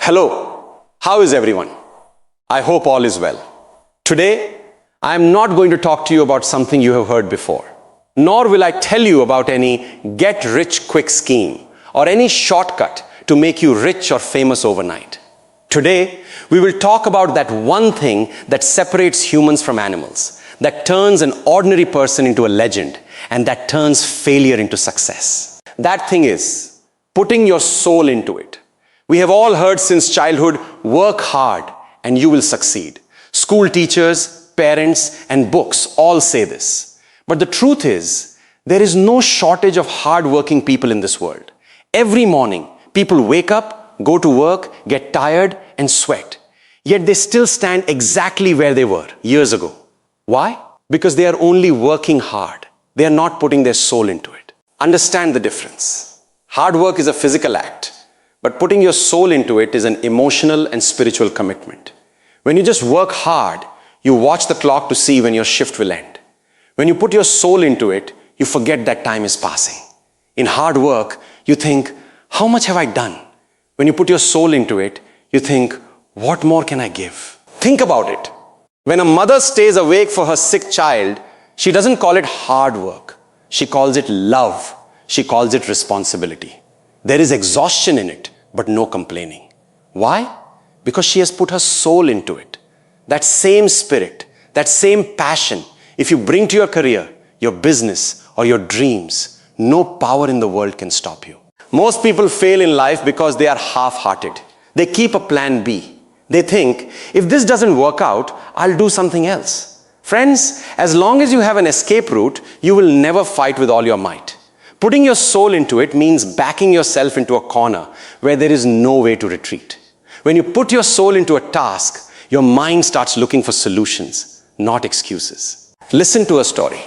Hello, how is everyone? I hope all is well. Today, I am not going to talk to you about something you have heard before, nor will I tell you about any get-rich-quick scheme or any shortcut to make you rich or famous overnight. Today, we will talk about that one thing that separates humans from animals, that turns an ordinary person into a legend, and that turns failure into success. That thing is putting your soul into it. We have all heard since childhood, work hard and you will succeed. School teachers, parents, and books all say this. But the truth is, there is no shortage of hard-working people in this world. Every morning, people wake up, go to work, get tired, and sweat. Yet they still stand exactly where they were years ago. Why? Because they are only working hard. They are not putting their soul into it. Understand the difference. Hard work is a physical act, but putting your soul into it is an emotional and spiritual commitment. When you just work hard, you watch the clock to see when your shift will end. When you put your soul into it, you forget that time is passing. In hard work, you think, how much have I done? When you put your soul into it, you think, what more can I give? Think about it. When a mother stays awake for her sick child, she doesn't call it hard work. She calls it love. She calls it responsibility. There is exhaustion in it, but no complaining. Why? Because she has put her soul into it. That same spirit, that same passion, if you bring to your career, your business, or your dreams, no power in the world can stop you. Most people fail in life because they are half-hearted. They keep a plan B. They think, if this doesn't work out, I'll do something else. Friends, as long as you have an escape route, you will never fight with all your might. Putting your soul into it means backing yourself into a corner where there is no way to retreat. When you put your soul into a task, your mind starts looking for solutions, not excuses. Listen to a story.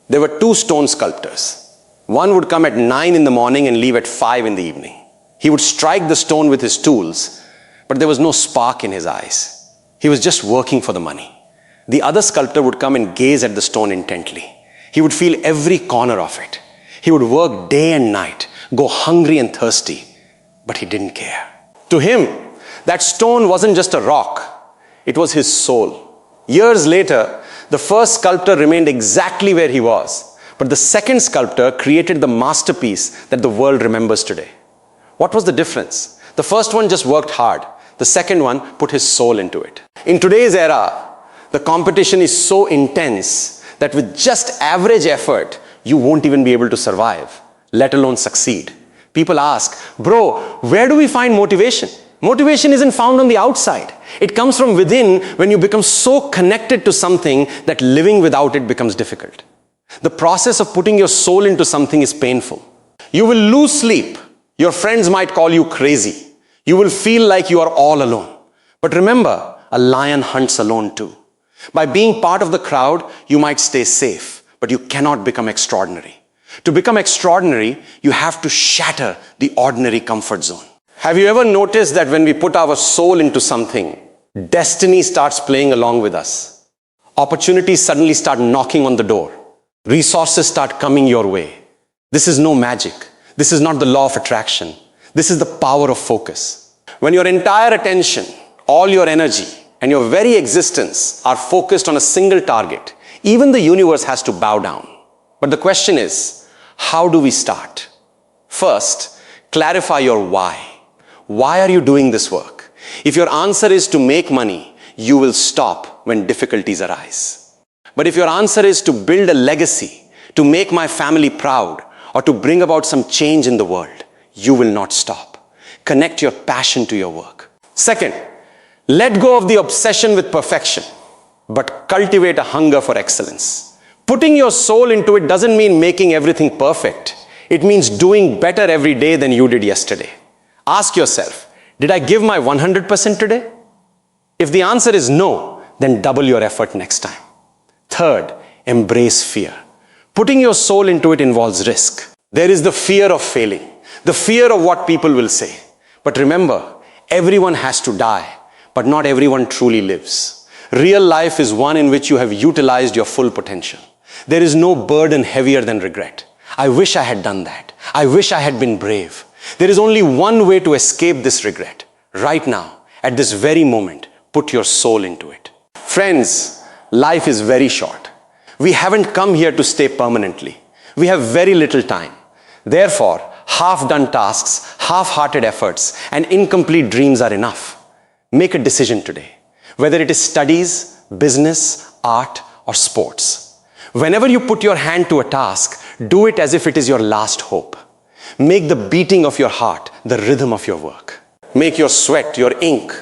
There were two stone sculptors. One would come at 9 in the morning and leave at 5 in the evening. He would strike the stone with his tools, but there was no spark in his eyes. He was just working for the money. The other sculptor would come and gaze at the stone intently. He would feel every corner of it. He would work day and night, go hungry and thirsty, but he didn't care. To him, that stone wasn't just a rock, it was his soul. Years later, the first sculptor remained exactly where he was, but the second sculptor created the masterpiece that the world remembers today. What was the difference? The first one just worked hard. The second one put his soul into it. In today's era, the competition is so intense that with just average effort, you won't even be able to survive, let alone succeed. People ask, bro, where do we find motivation? Motivation isn't found on the outside. It comes from within when you become so connected to something that living without it becomes difficult. The process of putting your soul into something is painful. You will lose sleep. Your friends might call you crazy. You will feel like you are all alone. But remember, a lion hunts alone too. By being part of the crowd, you might stay safe, but you cannot become extraordinary. To become extraordinary, you have to shatter the ordinary comfort zone. Have you ever noticed that when we put our soul into something, destiny starts playing along with us? Opportunities suddenly start knocking on the door. Resources start coming your way. This is no magic. This is not the law of attraction. This is the power of focus. When your entire attention, all your energy, and your very existence are focused on a single target, even the universe has to bow down. But the question is, how do we start? First, clarify your why. Why are you doing this work? If your answer is to make money, you will stop when difficulties arise. But if your answer is to build a legacy, to make my family proud, or to bring about some change in the world, you will not stop. Connect your passion to your work. Second, let go of the obsession with perfection, but cultivate a hunger for excellence. Putting your soul into it doesn't mean making everything perfect. It means doing better every day than you did yesterday. Ask yourself, did I give my 100% today? If the answer is no, then double your effort next time. Third, embrace fear. Putting your soul into it involves risk. There is the fear of failing, the fear of what people will say. But remember, everyone has to die, but not everyone truly lives. Real life is one in which you have utilized your full potential. There is no burden heavier than regret. I wish I had done that. I wish I had been brave. There is only one way to escape this regret. right now, at this very moment, put your soul into it. Friends, life is very short. We haven't come here to stay permanently. We have very little time. Therefore, half-done tasks, half-hearted efforts, and incomplete dreams are enough. Make a decision today, whether it is studies, business, art, or sports. Whenever you put your hand to a task, do it as if it is your last hope. Make the beating of your heart the rhythm of your work. Make your sweat your ink.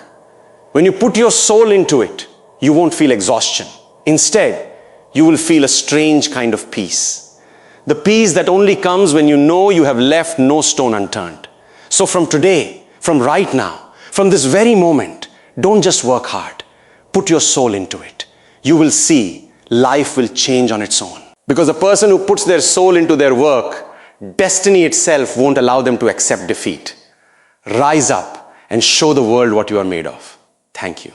When you put your soul into it, you won't feel exhaustion. Instead, you will feel a strange kind of peace. The peace that only comes when you know you have left no stone unturned. So from today, from right now, from this very moment, don't just work hard. Put your soul into it. You will see life will change on its own. Because a person who puts their soul into their work, destiny itself won't allow them to accept defeat. Rise up and show the world what you are made of. Thank you.